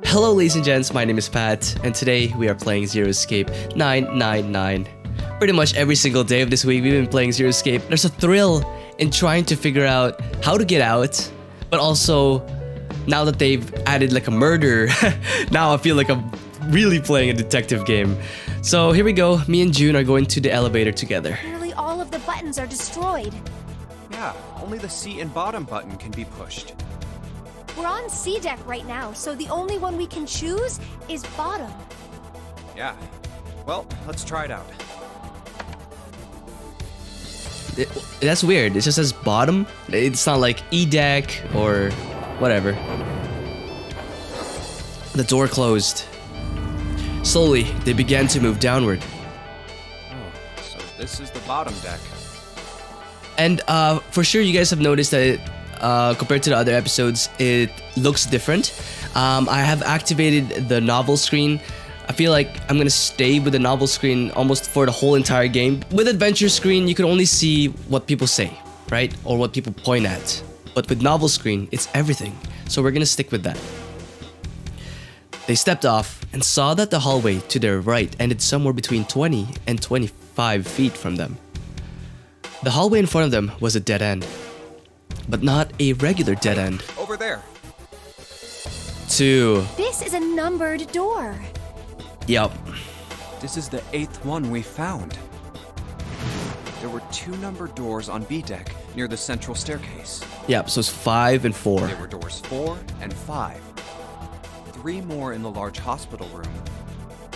Hello ladies and gents, my name is Pat, and today we are playing Zero Escape 999. Pretty much every single day of this week we've been playing Zero Escape. There's a thrill in trying to figure out how to get out, but also now that they've added like a murder, now I feel like I'm really playing a detective game. So here we go, me and June are going to the elevator together. Nearly all of the buttons are destroyed. Yeah, only the seat and bottom button can be pushed. We're on C deck right now, so the only one we can choose is bottom. Yeah. Well, let's try it out. That's weird, it just says bottom. It's not like E deck or whatever. The door closed. Slowly, they began to move downward. Oh, so this is the bottom deck. And for sure you guys have noticed that compared to the other episodes, it looks different. I have activated the novel screen. I feel like I'm gonna stay with the novel screen almost for the whole entire game. With adventure screen, you can only see what people say, right? Or what people point at. But with novel screen, it's everything. So we're gonna stick with that. They stepped off and saw that the hallway to their right ended somewhere between 20 and 25 feet from them. The hallway in front of them was a dead end. But not a regular dead end. Over there. 2. This is a numbered door. Yup. This is the 8th one we found. There were 2 numbered doors on B deck near the central staircase. Yep, so it's 5 and 4. There were doors 4 and 5. 3 more in the large hospital room.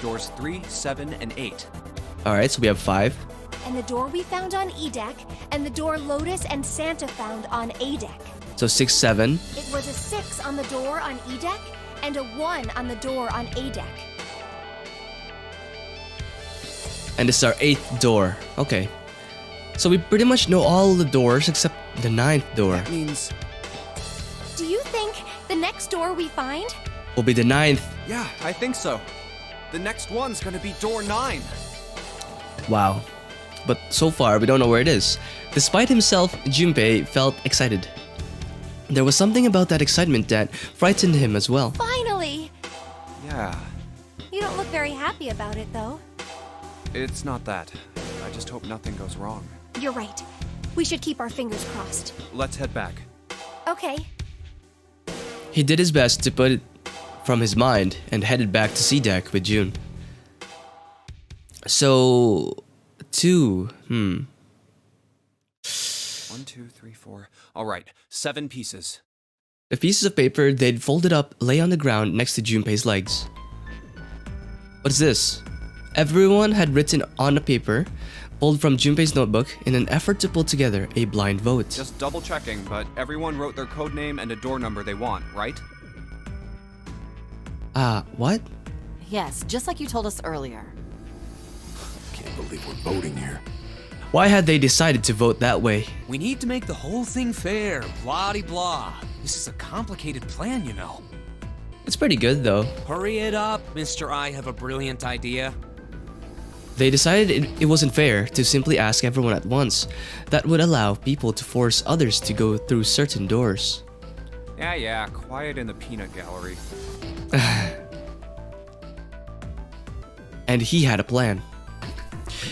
Doors 3, 7, and 8. Alright, so we have 5. And the door we found on E deck, and the door Lotus and Santa found on A deck. So 6, 7. It was a 6 on the door on E deck, and a 1 on the door on A deck. And this is our 8th door. Okay. So we pretty much know all the doors except the 9th door. That means... Do you think the next door we find? Will be the 9th. Yeah, I think so. The next one's gonna be door 9. Wow. But so far, we don't know where it is. Despite himself, Junpei felt excited. There was something about that excitement that frightened him as well. Finally! Yeah, You don't look very happy about it, though. it's not that. I just hope nothing goes wrong. You're right. We should keep our fingers crossed. Let's head back. Okay. He did his best to put it from his mind and headed back to C deck with June. So... 2. 1, 2, 3, 4. All right, 7 pieces. The pieces of paper they'd folded up lay on the ground next to Junpei's legs. What's this? Everyone had written on the paper, pulled from Junpei's notebook in an effort to pull together a blind vote. Just double checking, but everyone wrote their code name and a door number they want, right? What? Yes, just like you told us earlier. Can't believe we're voting here. Why had they decided to vote that way? We need to make the whole thing fair, blah-de-blah. This is a complicated plan, you know. It's pretty good though. Hurry it up, Mr. I have a brilliant idea. They decided it wasn't fair to simply ask everyone at once. That would allow people to force others to go through certain doors. Yeah, quiet in the peanut gallery. And he had a plan.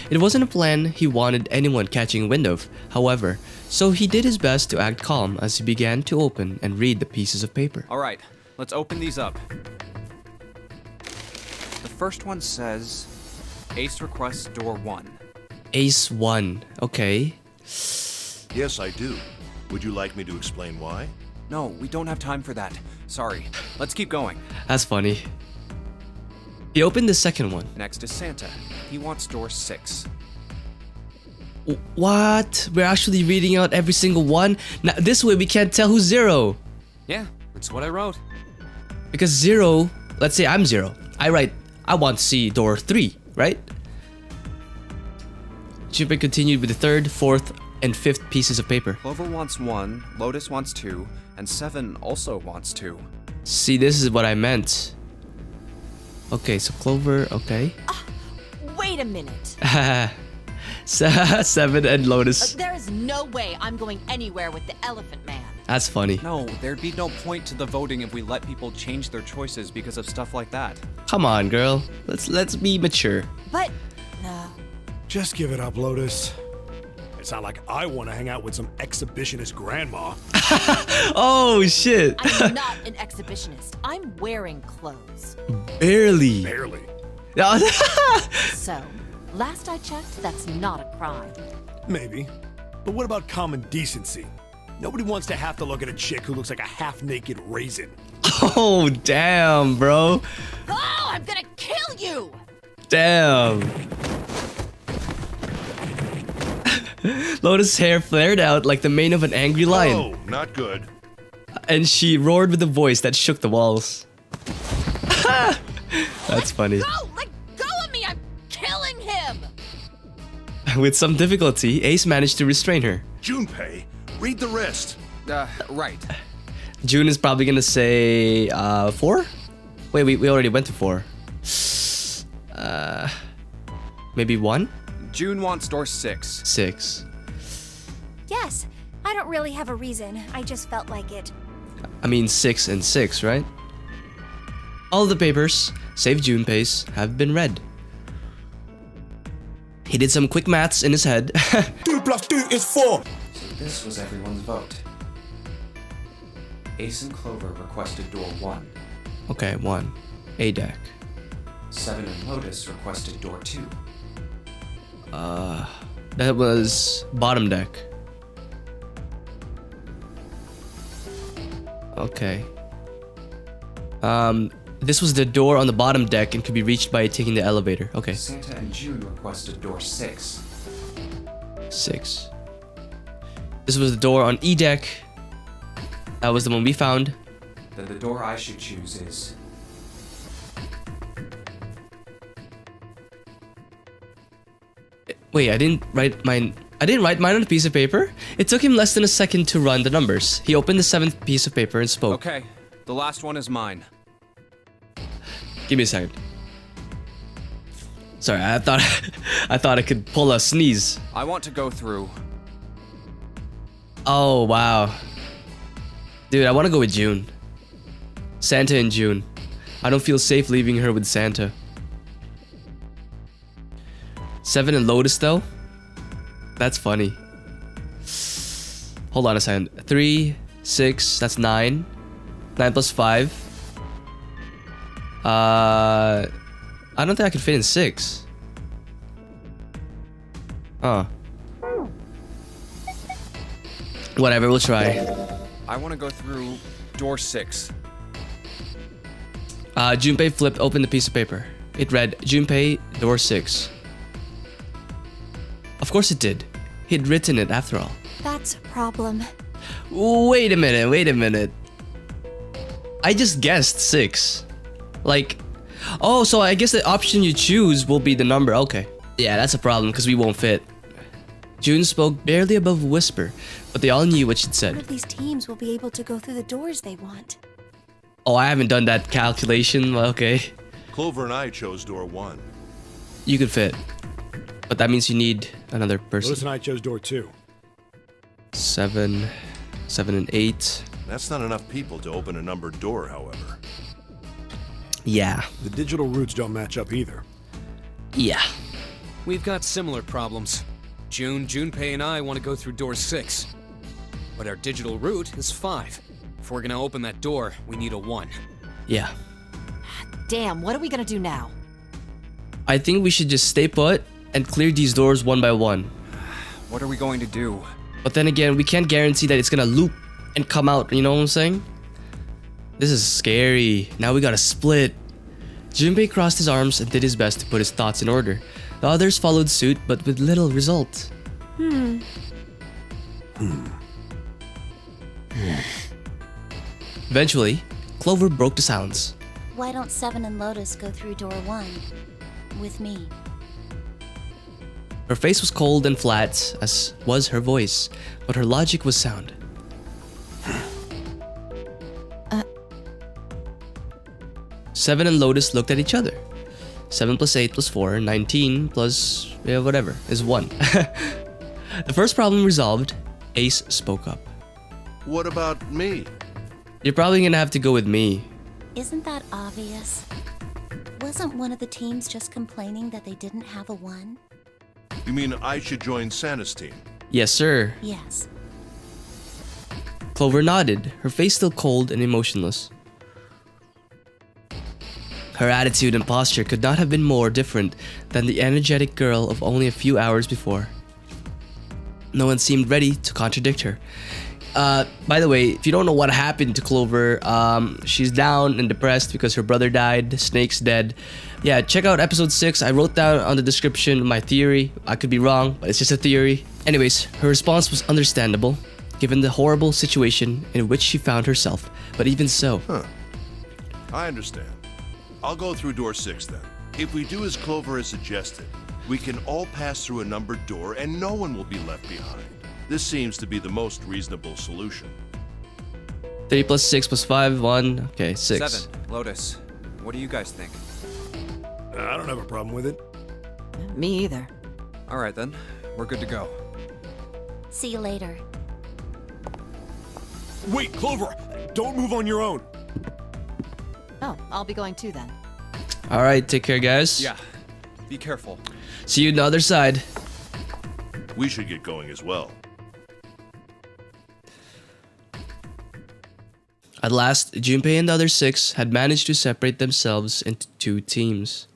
It wasn't a plan he wanted anyone catching wind of, however, so he did his best to act calm as he began to open and read the pieces of paper. All right, let's open these up. The first one says, Ace requests door 1. Ace 1, okay. Yes, I do. Would you like me to explain why? No, we don't have time for that. Sorry. Let's keep going. That's funny. He opened the second one. Next is Santa. He wants door 6. What? We're actually reading out every single one? Now, this way we can't tell who's 0. Yeah, that's what I wrote. Because 0, let's say I'm 0. I write, I want to see door 3, right? Junpei continued with the 3rd, 4th, and 5th pieces of paper. Clover wants 1, Lotus wants 2, and 7 also wants 2. See, this is what I meant. Okay, so Clover, okay. Wait a minute. 7 and Lotus. There is no way I'm going anywhere with the Elephant Man. That's funny. No, there'd be no point to the voting if we let people change their choices because of stuff like that. Come on, girl. Let's be mature. But no. Just give it up, Lotus. It's not like I want to hang out with some exhibitionist grandma. Oh shit. I'm not an exhibitionist. I'm wearing clothes. Barely. Barely. So, last I checked, that's not a crime. Maybe. But what about common decency? Nobody wants to have to look at a chick who looks like a half-naked raisin. Oh damn, bro. Oh, I'm gonna kill you! Damn. Lotus' hair flared out like the mane of an angry lion, Oh, not good. and she roared with a voice that shook the walls. That's funny. Go! Let go of me! I'm killing him! With some difficulty, Ace managed to restrain her. Junpei, read the rest. Right. June is probably gonna say 4? Wait, we already went to 4. Maybe 1? June wants door 6. 6. Yes, I don't really have a reason. I just felt like it. I mean 6 and 6, right? All the papers, save Junpei's, have been read. He did some quick maths in his head. 2 + 2 is 4. So this was everyone's vote. Ace and Clover requested door 1. Okay, 1. A deck. 7 and Lotus requested door 2. That was bottom deck. Okay. This was the door on the bottom deck and could be reached by taking the elevator. Okay. Santa and June requested door 6. 6. This was the door on E deck. That was the one we found. Then the door I should choose is... Wait, I didn't write mine on a piece of paper. It took him less than a second to run the numbers. He opened the 7th piece of paper and spoke. Okay, the last one is mine. Give me a second. Sorry, I thought I could pull a sneeze. I want to go through... Oh, wow. Dude, I want to go with June. Santa and June. I don't feel safe leaving her with Santa. 7 and Lotus, though? That's funny. Hold on a second. 3, 6, that's 9. 9 plus 5. I don't think I could fit in 6. Huh. Whatever, we'll try. I want to go through door 6. Junpei flipped open the piece of paper. It read, Junpei, door 6. Of course it did. He'd written it after all. That's a problem. Wait a minute. I just guessed 6. Like, oh, so I guess the option you choose will be the number. Okay. Yeah, that's a problem because we won't fit. June spoke barely above a whisper, but they all knew what she'd None said. of these teams will be able to go through the doors they want. Oh, I haven't done that calculation. Well, okay. Clover and I chose door 1. You could fit. But that means you need another person. Lotus and I chose door 2. 7 and 8. That's not enough people to open a numbered door, however. Yeah. The digital routes don't match up either. Yeah. We've got similar problems. Junpei and I want to go through door 6. But our digital route is 5. If we're gonna open that door, we need a 1. Yeah. Damn, what are we gonna do now? I think we should just stay put and clear these doors one by one. What are we going to do? But then again, we can't guarantee that it's gonna loop and come out, you know what I'm saying? This is scary. Now we gotta split. Junpei crossed his arms and did his best to put his thoughts in order. The others followed suit, but with little result. Eventually, Clover broke the silence. Why don't 7 and Lotus go through door 1 with me? Her face was cold and flat, as was her voice, but her logic was sound. Seven and Lotus looked at each other. 7 plus 8 plus 4, 19 plus whatever, is 1. The first problem resolved, Ace spoke up. What about me? You're probably gonna have to go with me. Isn't that obvious? Wasn't one of the teams just complaining that they didn't have a 1? You mean I should join Santa's team? Yes, sir. Yes. Clover nodded, her face still cold and emotionless. Her attitude and posture could not have been more different than the energetic girl of only a few hours before. No one seemed ready to contradict her. By the way, if you don't know what happened to Clover, she's down and depressed because her brother died, Snake's dead. Yeah, check out episode 6. I wrote down on the description my theory. I could be wrong, but it's just a theory. Anyways, her response was understandable, given the horrible situation in which she found herself. But even so... I understand. I'll go through door 6 then. If we do as Clover has suggested, we can all pass through a numbered door and no one will be left behind. This seems to be the most reasonable solution. 3 plus 6 plus 5, 1. Okay, 6. 7. Lotus, what do you guys think? I don't have a problem with it. Me either. All right then, we're good to go. See you later. Wait, Clover! Don't move on your own! Oh, I'll be going too then. Alright, take care, guys. Yeah, be careful. See you on the other side. We should get going as well. At last, Junpei and the other 6 had managed to separate themselves into 2 teams.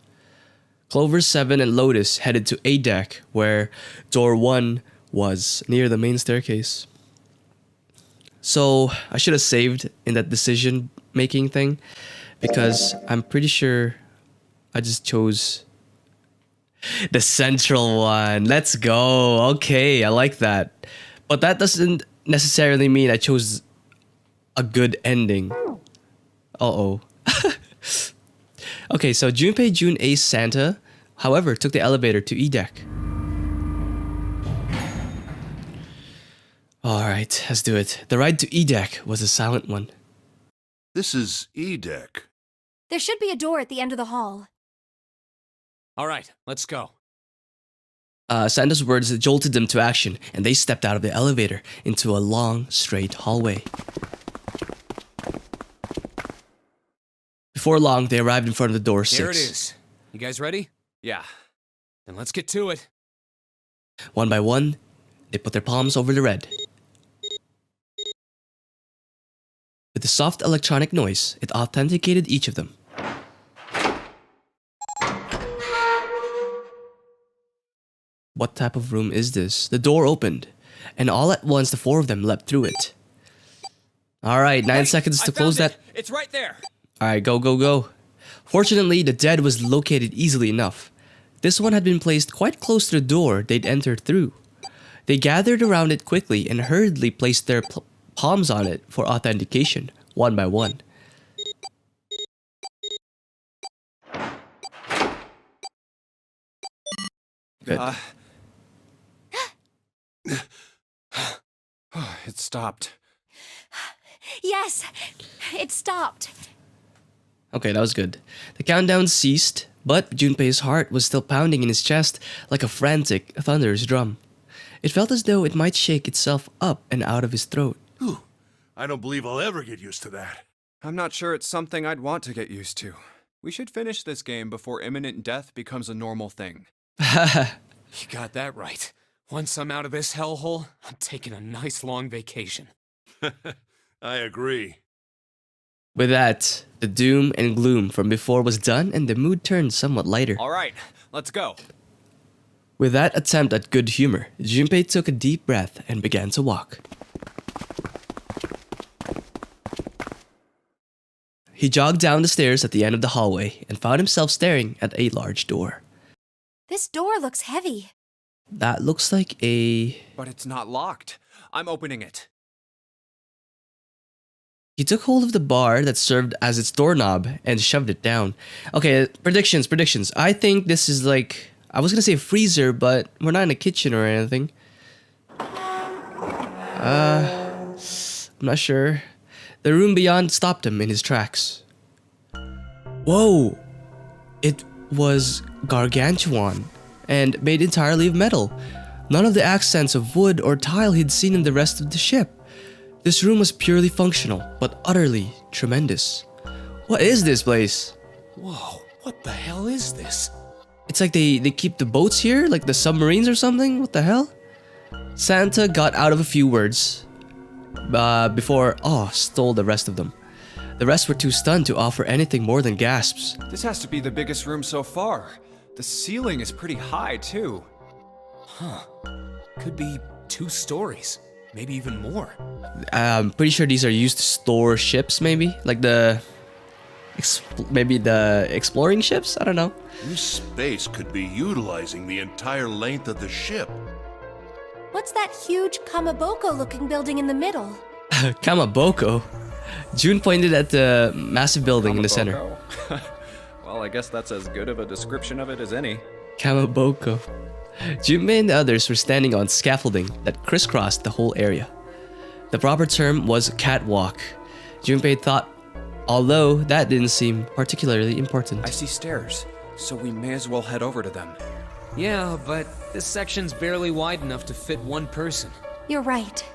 Clover 7 and Lotus headed to A deck, where door 1 was near the main staircase. So, I should have saved in that decision making thing, because I'm pretty sure I just chose the central one. Let's go. Okay, I like that. But that doesn't necessarily mean I chose a good ending. Uh-oh. Okay, so Junpei, June, Ace, Santa, however, took the elevator to E deck. Alright, let's do it. The ride to E deck was a silent one. This is E deck. There should be a door at the end of the hall. All right, let's go. Santa's words jolted them to action, and they stepped out of the elevator into a long, straight hallway. Before long, they arrived in front of the door 6. Here it is. You guys ready? Yeah. Then let's get to it. One by one, they put their palms over the red. With a soft electronic noise, it authenticated each of them. What type of room is this? The door opened, and all at once the 4 of them leapt through it. Alright, 9 seconds to close that. It's right there. Alright, go, go, go. Fortunately, the dead was located easily enough. This one had been placed quite close to the door they'd entered through. They gathered around it quickly and hurriedly placed their palms on it for authentication, one by one. Good. It stopped. Yes, it stopped. Okay, that was good. The countdown ceased, but Junpei's heart was still pounding in his chest like a frantic, thunderous drum. It felt as though it might shake itself up and out of his throat. Whew. I don't believe I'll ever get used to that. I'm not sure it's something I'd want to get used to. We should finish this game before imminent death becomes a normal thing. You got that right. Once I'm out of this hellhole, I'm taking a nice long vacation. I agree. With that, the doom and gloom from before was done and the mood turned somewhat lighter. All right, let's go. With that attempt at good humor, Junpei took a deep breath and began to walk. He jogged down the stairs at the end of the hallway and found himself staring at a large door. This door looks heavy. That looks like a... But it's not locked. I'm opening it. He took hold of the bar that served as its doorknob and shoved it down. Okay, predictions. I think this is like... I was gonna say a freezer, but we're not in a kitchen or anything. I'm not sure. The room beyond stopped him in his tracks. Whoa! It was gargantuan and made entirely of metal. None of the accents of wood or tile he'd seen in the rest of the ship. This room was purely functional, but utterly tremendous. What is this place? Whoa, what the hell is this? It's like they keep the boats here, like the submarines or something? What the hell? Santa got out of a few words before stole the rest of them. The rest were too stunned to offer anything more than gasps. This has to be the biggest room so far. The ceiling is pretty high, too. Could be 2 stories, maybe even more. I'm pretty sure these are used to store ships, maybe? Like maybe the exploring ships? I don't know. This space could be utilizing the entire length of the ship. What's that huge Kamaboko-looking building in the middle? Kamaboko? June pointed at the massive building in the center. Well, I guess that's as good of a description of it as any. Kamaboko. Junpei and the others were standing on scaffolding that crisscrossed the whole area. The proper term was catwalk. Junpei thought, although that didn't seem particularly important. I see stairs, so we may as well head over to them. Yeah, but this section's barely wide enough to fit 1 person. You're right.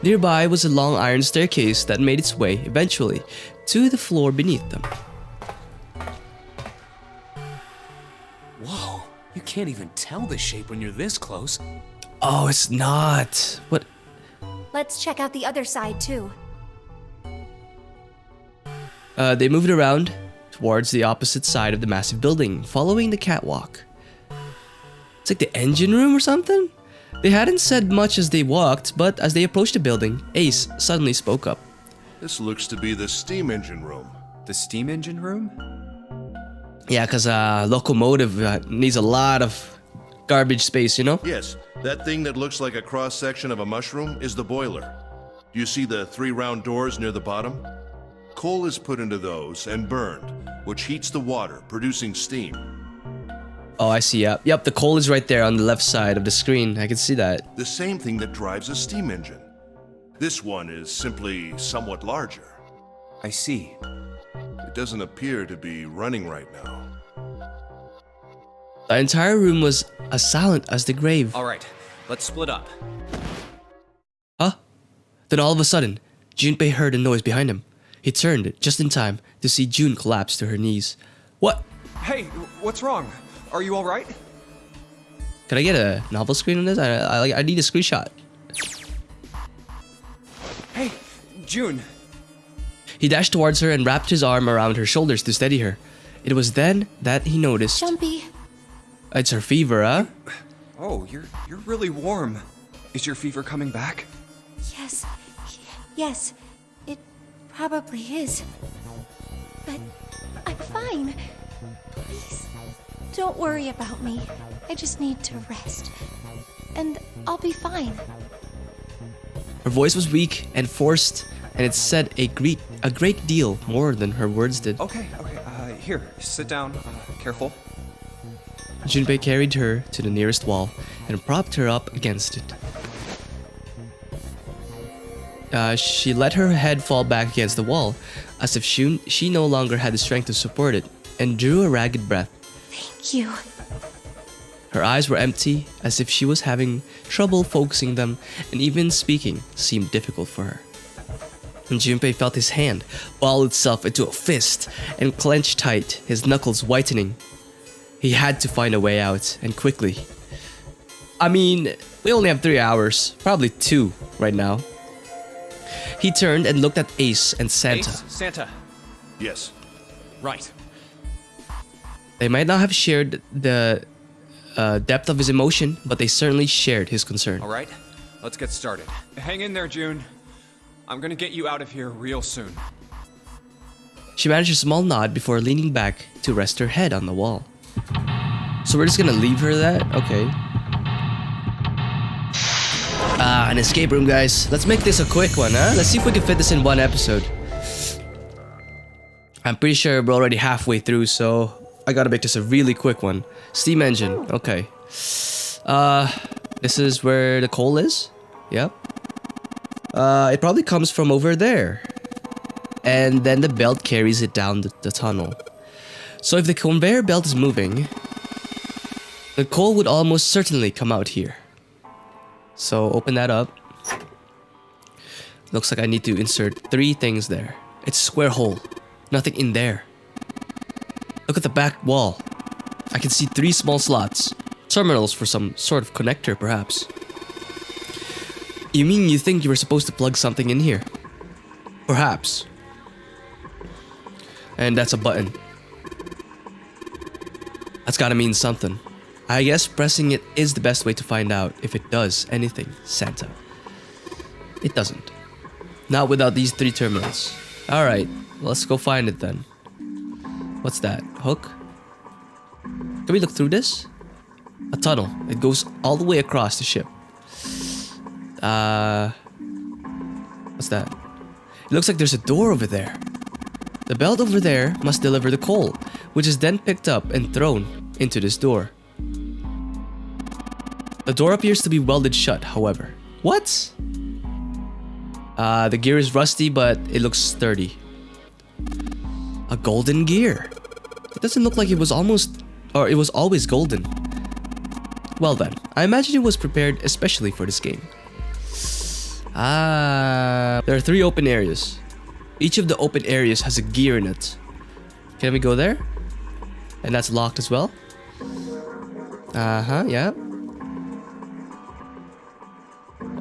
Nearby was a long iron staircase that made its way, eventually, to the floor beneath them. Whoa, you can't even tell the shape when you're this close. Oh, it's not. What? Let's check out the other side, too. They moved around towards the opposite side of the massive building, following the catwalk. It's like the engine room or something? They hadn't said much as they walked, but as they approached the building, Ace suddenly spoke up. This looks to be the steam engine room. The steam engine room? Yeah, because a locomotive needs a lot of garbage space, you know? Yes, that thing that looks like a cross-section of a mushroom is the boiler. Do you see the 3 round doors near the bottom? Coal is put into those and burned, which heats the water, producing steam. Oh, I see, yeah. Yep, the coal is right there on the left side of the screen. I can see that. The same thing that drives a steam engine. This one is simply somewhat larger. I see. It doesn't appear to be running right now. The entire room was as silent as the grave. Alright, let's split up. Huh? Then all of a sudden, Junpei heard a noise behind him. He turned just in time to see June collapse to her knees. What? Hey, what's wrong? Are you alright? Can I get a novel screen on this? I need a screenshot. Hey, June. He dashed towards her and wrapped his arm around her shoulders to steady her. It was then that he noticed... Jumpy. It's her fever, huh? Oh, you're really warm. Is your fever coming back? Yes. It probably is. But I'm fine. Please, don't worry about me. I just need to rest. And I'll be fine. Her voice was weak and forced, and it said a great deal more than her words did. Okay. Here, sit down. Careful. Junpei carried her to the nearest wall and propped her up against it. She let her head fall back against the wall, as if she no longer had the strength to support it, and drew a ragged breath. Thank you. Her eyes were empty, as if she was having trouble focusing them, and even speaking seemed difficult for her. And Junpei felt his hand ball itself into a fist and clench tight, his knuckles whitening. He had to find a way out, and quickly. I mean, we only have 3 hours, probably 2 right now. He turned and looked at Ace and Santa. Ace, Santa. Yes. Right. They might not have shared the depth of his emotion, but they certainly shared his concern. Alright, let's get started. Hang in there, June. I'm gonna get you out of here real soon. She managed a small nod before leaning back to rest her head on the wall. So we're just gonna leave her that? Okay. An escape room, guys. Let's make this a quick one, huh? Let's see if we can fit this in 1 episode. I'm pretty sure we're already halfway through, so I gotta make this a really quick one. Steam engine, okay. This is where the coal is? Yep. It probably comes from over there. And then the belt carries it down the tunnel. So if the conveyor belt is moving, the coal would almost certainly come out here. So open that up. Looks like I need to insert 3 things there. It's a square hole. Nothing in there. Look at the back wall. I can see 3 small slots. Terminals for some sort of connector, perhaps. You mean you think you were supposed to plug something in here? Perhaps. And that's a button. That's gotta mean something. I guess pressing it is the best way to find out if it does anything, Santa. It doesn't. Not without these 3 terminals. Alright, let's go find it then. What's that? Hook? Can we look through this? A tunnel. It goes all the way across the ship. What's that? It looks like there's a door over there. The belt over there must deliver the coal, which is then picked up and thrown into this door. The door appears to be welded shut, however. What? The gear is rusty, but it looks sturdy. A golden gear. It doesn't look like it was always golden. Well then, I imagine it was prepared especially for this game. There are 3 open areas. Each of the open areas has a gear in it. Can we go there? And that's locked as well. Yeah.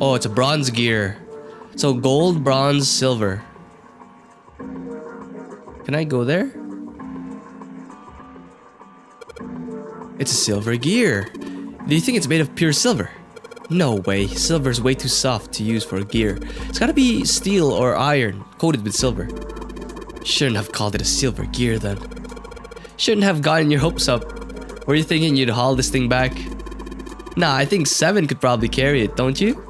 Oh, it's a bronze gear. So gold, bronze, silver. Can I go there? It's a silver gear. Do you think it's made of pure silver? No way. Silver is way too soft to use for a gear. It's gotta be steel or iron coated with silver. Shouldn't have called it a silver gear then. Shouldn't have gotten your hopes up. Were you thinking you'd haul this thing back? Nah, I think 7 could probably carry it, don't you?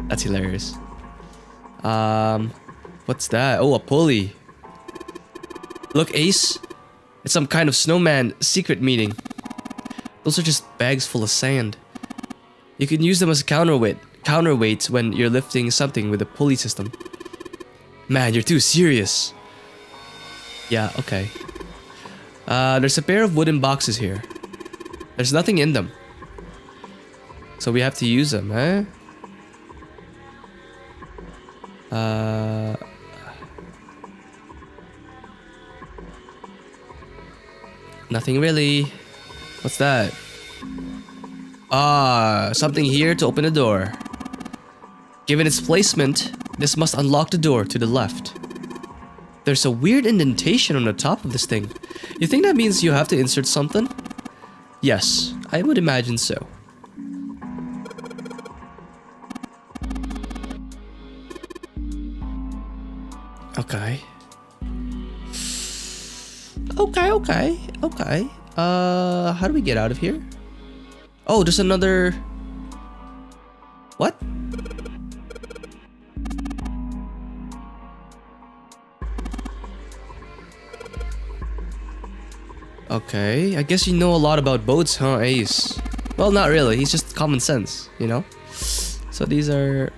That's hilarious. What's that? Oh, a pulley. Look, Ace. It's some kind of snowman secret meeting. Those are just bags full of sand. You can use them as counterweights when you're lifting something with a pulley system. Man, you're too serious. Yeah, okay. There's a pair of wooden boxes here. There's nothing in them. So we have to use them, eh? Nothing really. What's that? Something here to open a door. Given its placement, this must unlock the door to the left. There's a weird indentation on the top of this thing. You think that means you have to insert something? Yes, I would imagine so. Okay. Okay. How do we get out of here? Oh, there's another... What? Okay, I guess you know a lot about boats, huh, Ace? Well, not really. He's just common sense, you know? So these are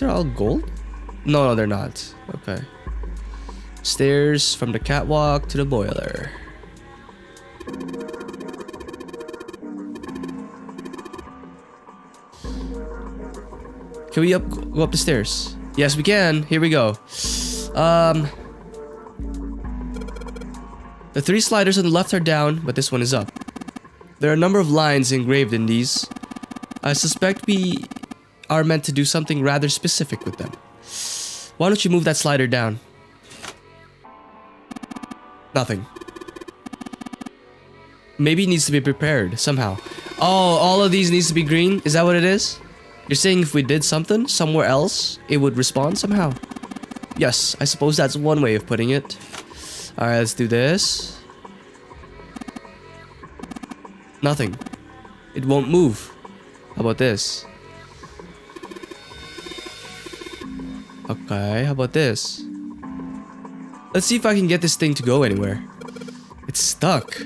all gold? No, they're not. Okay. Stairs from the catwalk to the boiler. Can we go up the stairs? Yes, we can. Here we go. The 3 sliders on the left are down, but this one is up. There are a number of lines engraved in these. I suspect we are meant to do something rather specific with them. Why don't you move that slider down? Nothing. Maybe it needs to be prepared somehow. Oh, all of these needs to be green? Is that what it is? You're saying if we did something somewhere else, it would respond somehow? Yes, I suppose that's one way of putting it. Alright, let's do this. Nothing. It won't move. How about this? Okay, how about this? Let's see if I can get this thing to go anywhere. It's stuck.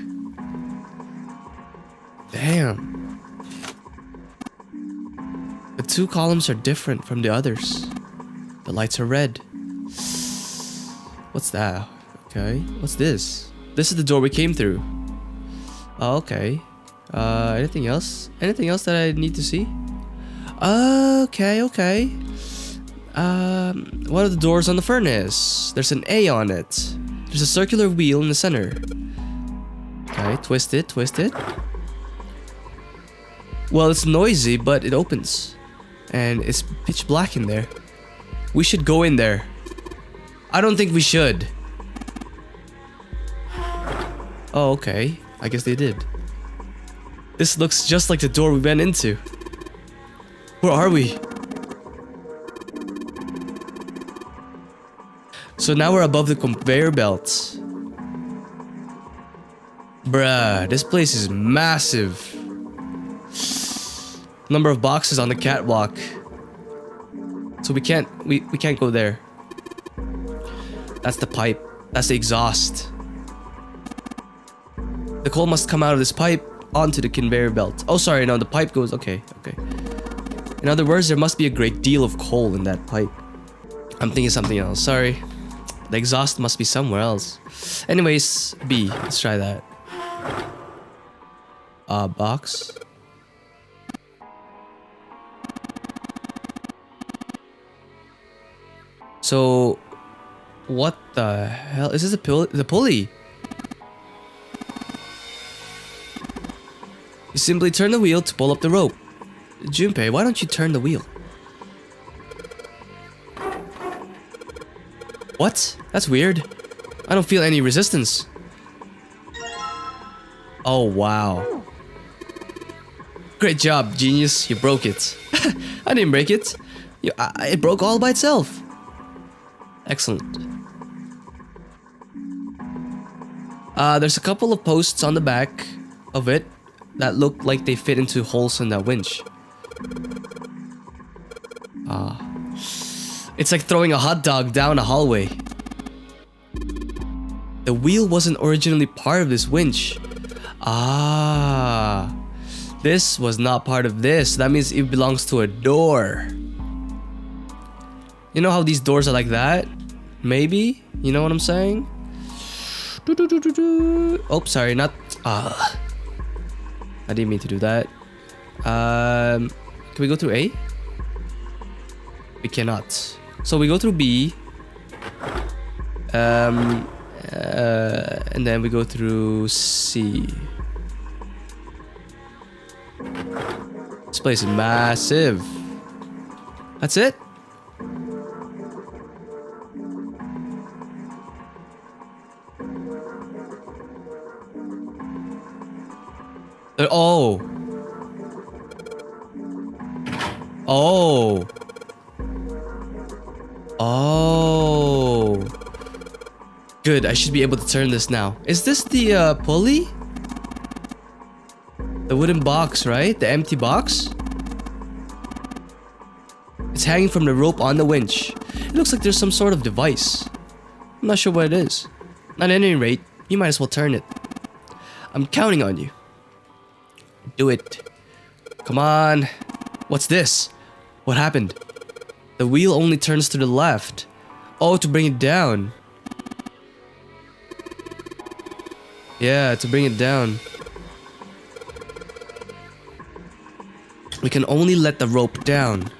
Damn. The 2 columns are different from the others. The lights are red. What's that? Okay, what's this? This is the door we came through. Oh, okay. Anything else? Anything else that I need to see? Okay. What are the doors on the furnace? There's an A on it. There's a circular wheel in the center. Okay, twist it, twist it. Well, it's noisy, but it opens. And it's pitch black in there. We should go in there. I don't think we should. Oh, okay. I guess they did. This looks just like the door we went into. Where are we? So now we're above the conveyor belts. Bruh, this place is massive. Number of boxes on the catwalk. So we can't go there. That's the pipe. That's the exhaust. The coal must come out of this pipe onto the conveyor belt. Oh, sorry, no, the pipe goes... Okay, okay. In other words, there must be a great deal of coal in that pipe. I'm thinking something else. Sorry. The exhaust must be somewhere else. Anyways, B. Let's try that. Box. So, what the hell? Is this the pulley? You simply turn the wheel to pull up the rope. Junpei, why don't you turn the wheel? What? That's weird. I don't feel any resistance. Oh, wow. Great job, genius. You broke it. I didn't break it. It broke all by itself. Excellent. There's a couple of posts on the back of it that look like they fit into holes in that winch. It's like throwing a hot dog down a hallway. The wheel wasn't originally part of this winch. This was not part of this. That means it belongs to a door. You know how these doors are like that? Maybe? You know what I'm saying? Oh, sorry, not... I didn't mean to do that. Can we go through A? We cannot. So we go through B. And then we go through C. This place is massive. That's it? Oh. Oh. Oh. Good, I should be able to turn this now. Is this the pulley? The wooden box, right? The empty box? It's hanging from the rope on the winch. It looks like there's some sort of device. I'm not sure what it is. At any rate, you might as well turn it. I'm counting on you. Do it. Come on. What's this? What happened? The wheel only turns to the left. Oh, to bring it down. Yeah, to bring it down. We can only let the rope down.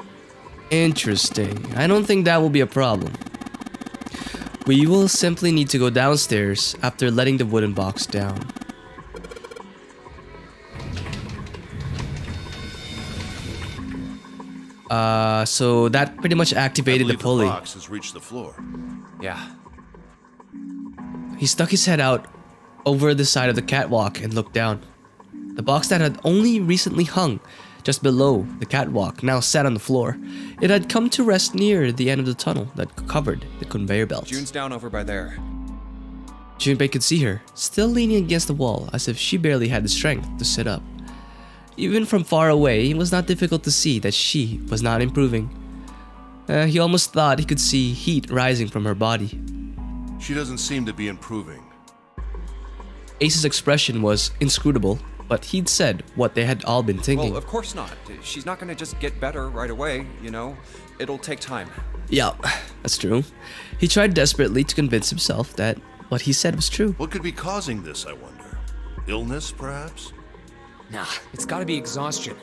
Interesting. I don't think that will be a problem. We will simply need to go downstairs after letting the wooden box down. So that pretty much activated the pulley. The box has reached the floor. Yeah. He stuck his head out over the side of the catwalk and looked down. The box that had only recently hung just below the catwalk now sat on the floor. It had come to rest near the end of the tunnel that covered the conveyor belt. June's down over by there. Junpei could see her, still leaning against the wall as if she barely had the strength to sit up. Even from far away, it was not difficult to see that she was not improving. He almost thought he could see heat rising from her body. She doesn't seem to be improving. Ace's expression was inscrutable, but he'd said what they had all been thinking. Well, of course not. She's not gonna just get better right away, you know? It'll take time. Yeah, that's true. He tried desperately to convince himself that what he said was true. What could be causing this, I wonder? Illness, perhaps? Nah, it's gotta be exhaustion.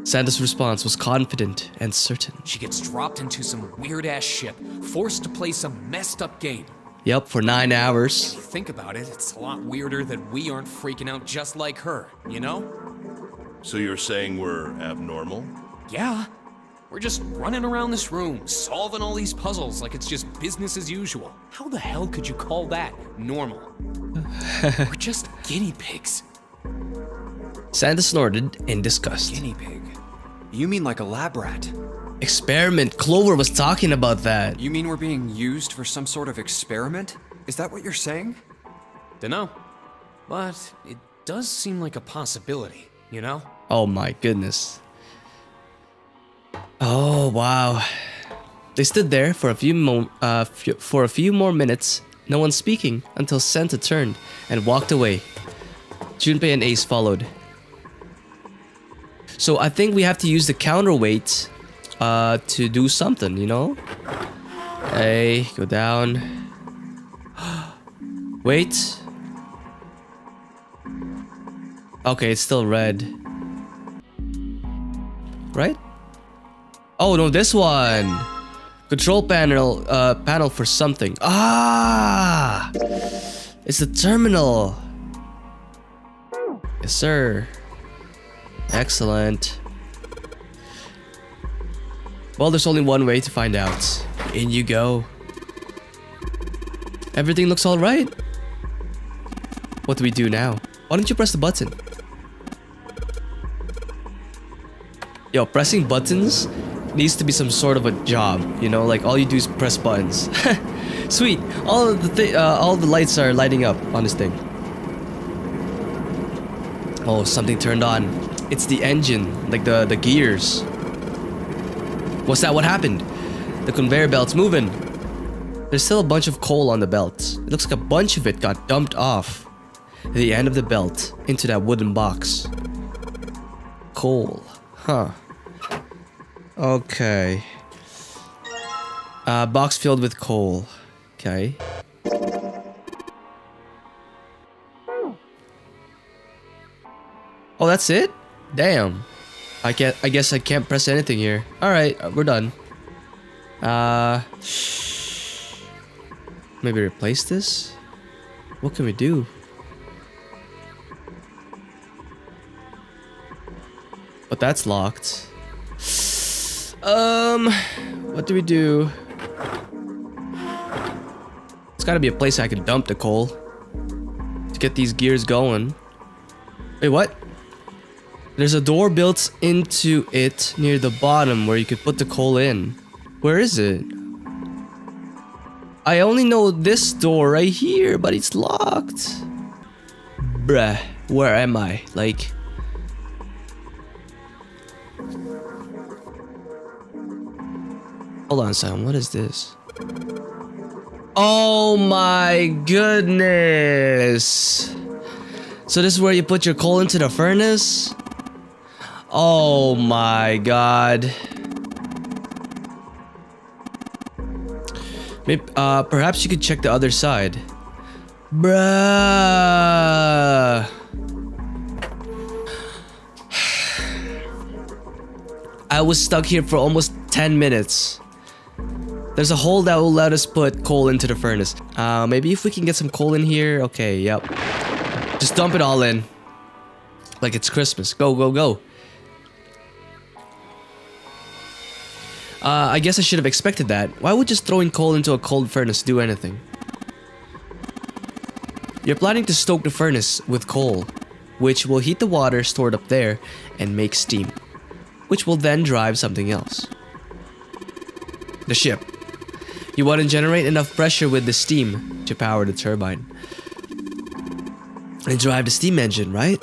Santa's response was confident and certain. She gets dropped into some weird-ass ship, forced to play some messed-up game. Yep, for 9 hours. If you think about it, it's a lot weirder that we aren't freaking out just like her, you know? So you're saying we're abnormal? Yeah. We're just running around this room, solving all these puzzles like it's just business as usual. How the hell could you call that normal? We're just guinea pigs. Santa snorted in disgust. Guinea pig? You mean like a lab rat? Experiment. Clover was talking about that. You mean we're being used for some sort of experiment? Is that what you're saying? Dunno. But it does seem like a possibility, you know? Oh my goodness. Oh wow. They stood there for a few more minutes, no one speaking, until Santa turned and walked away. Junpei and Ace followed. So I think we have to use the counterweight to do something, you know? Hey, go down. Wait. Okay, it's still red. Right? Oh no, this one. Control panel panel for something. Ah! It's the terminal. Yes, sir. Excellent. Well, there's only one way to find out. In you go. Everything looks all right. What do we do now? Why don't you press the button? Yo, pressing buttons needs to be some sort of a job, you know, like all you do is press buttons. Sweet. All the lights are lighting up on this thing. Oh, something turned on. It's the engine, like the gears. What's that? What happened? The conveyor belt's moving. There's still a bunch of coal on the belt. It looks like a bunch of it got dumped off the end of the belt into that wooden box. Coal. Huh. Okay. Box filled with coal. Okay. Oh, that's it? Damn. I guess I can't press anything here. Alright, we're done. Maybe replace this? What can we do? But that's locked. What do we do? It's gotta be a place I can dump the coal to get these gears going. Wait, what? There's a door built into it near the bottom where you could put the coal in. Where is it? I only know this door right here, but it's locked. Bruh, where am I? Like... Hold on, Sam. What is this? Oh my goodness! So this is where you put your coal into the furnace? Oh my god. Maybe, perhaps you could check the other side. Bruh. I was stuck here for almost 10 minutes. There's a hole that will let us put coal into the furnace. Maybe if we can get some coal in here. Okay, yep. Just dump it all in. Like it's Christmas. Go, go, go. I guess I should have expected that. Why would just throwing coal into a cold furnace do anything? You're planning to stoke the furnace with coal, which will heat the water stored up there and make steam, which will then drive something else. The ship. You want to generate enough pressure with the steam to power the turbine and drive the steam engine, right?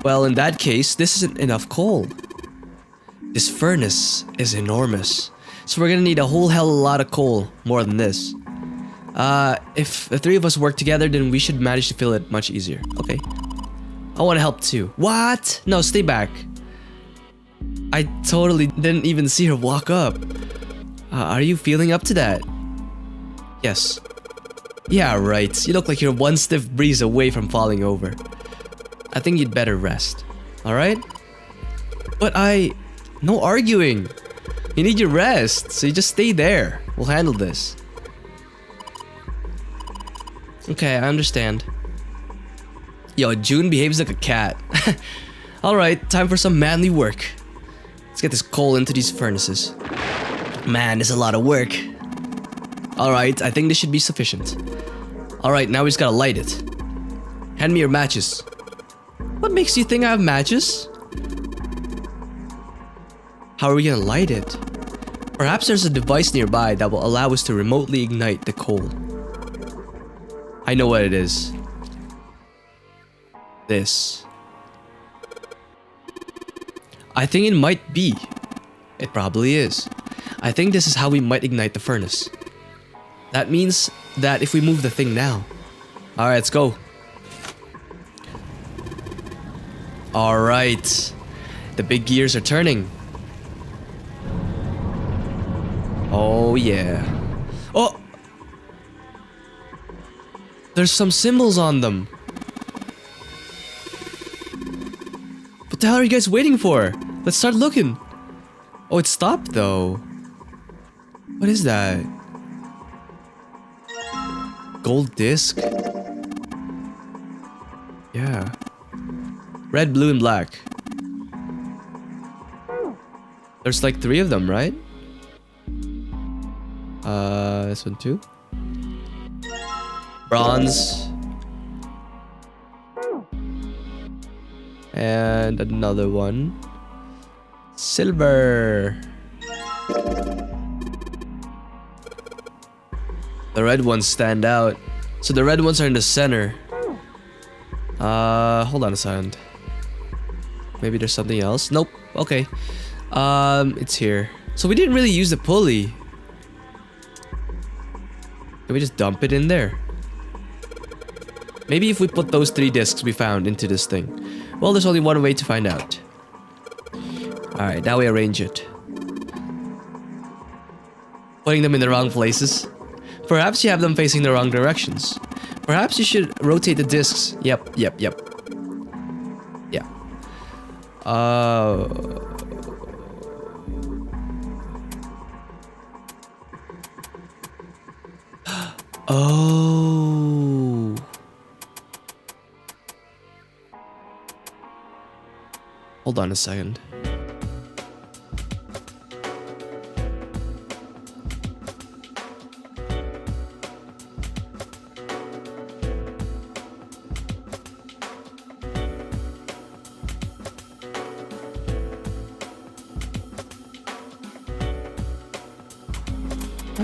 Well, in that case, this isn't enough coal. This furnace is enormous, so we're gonna need a whole hell of a lot of coal, more than this. If the three of us work together, then we should manage to fill it much easier, okay? I want to help too. What? No, stay back. I totally didn't even see her walk up. Are you feeling up to that? Yes. Yeah, right. You look like you're one stiff breeze away from falling over. I think you'd better rest. Alright? But no arguing. You need your rest, so you just stay there. We'll handle this. Okay, I understand. Yo, June behaves like a cat. Alright, time for some manly work. Let's get this coal into these furnaces. Man, there's a lot of work. Alright, I think this should be sufficient. Alright, now we just gotta light it. Hand me your matches. What makes you think I have matches? How are we gonna light it? Perhaps there's a device nearby that will allow us to remotely ignite the coal. I know what it is. This. I think it might be. It probably is. I think this is how we might ignite the furnace. That means that if we move the thing now. Alright, let's go. Alright. The big gears are turning. Oh yeah. Oh! There's some symbols on them. What the hell are you guys waiting for? Let's start looking. Oh, it stopped though. What is that? Gold disc? Yeah. Red, blue, and black. There's like 3 of them, right? This one too. Bronze. And another one. Silver. The red ones stand out. So the red ones are in the center. Hold on a second. Maybe there's something else. Nope. Okay. It's here. So we didn't really use the pulley. Can we just dump it in there? Maybe if we put those 3 discs we found into this thing. Well, there's only one way to find out. Alright, now we arrange it. Putting them in the wrong places. Perhaps you have them facing the wrong directions. Perhaps you should rotate the discs. Yep. Yeah. Oh. Hold on a second.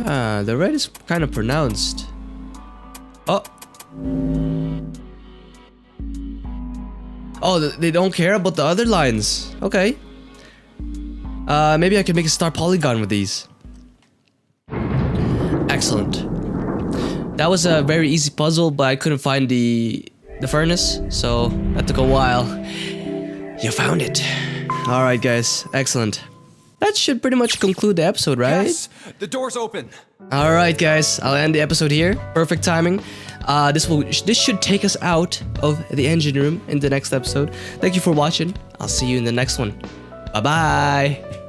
Ah, the red is kind of pronounced. Oh. Oh, they don't care about the other lines. Okay. Maybe I can make a star polygon with these. Excellent. That was a very easy puzzle, but I couldn't find the furnace, so that took a while. You found it. Alright guys, excellent. That should pretty much conclude the episode, right? Yes, the door's open. Alright guys, I'll end the episode here. Perfect timing. This should take us out of the engine room in the next episode. Thank you for watching. I'll see you in the next one. Bye bye.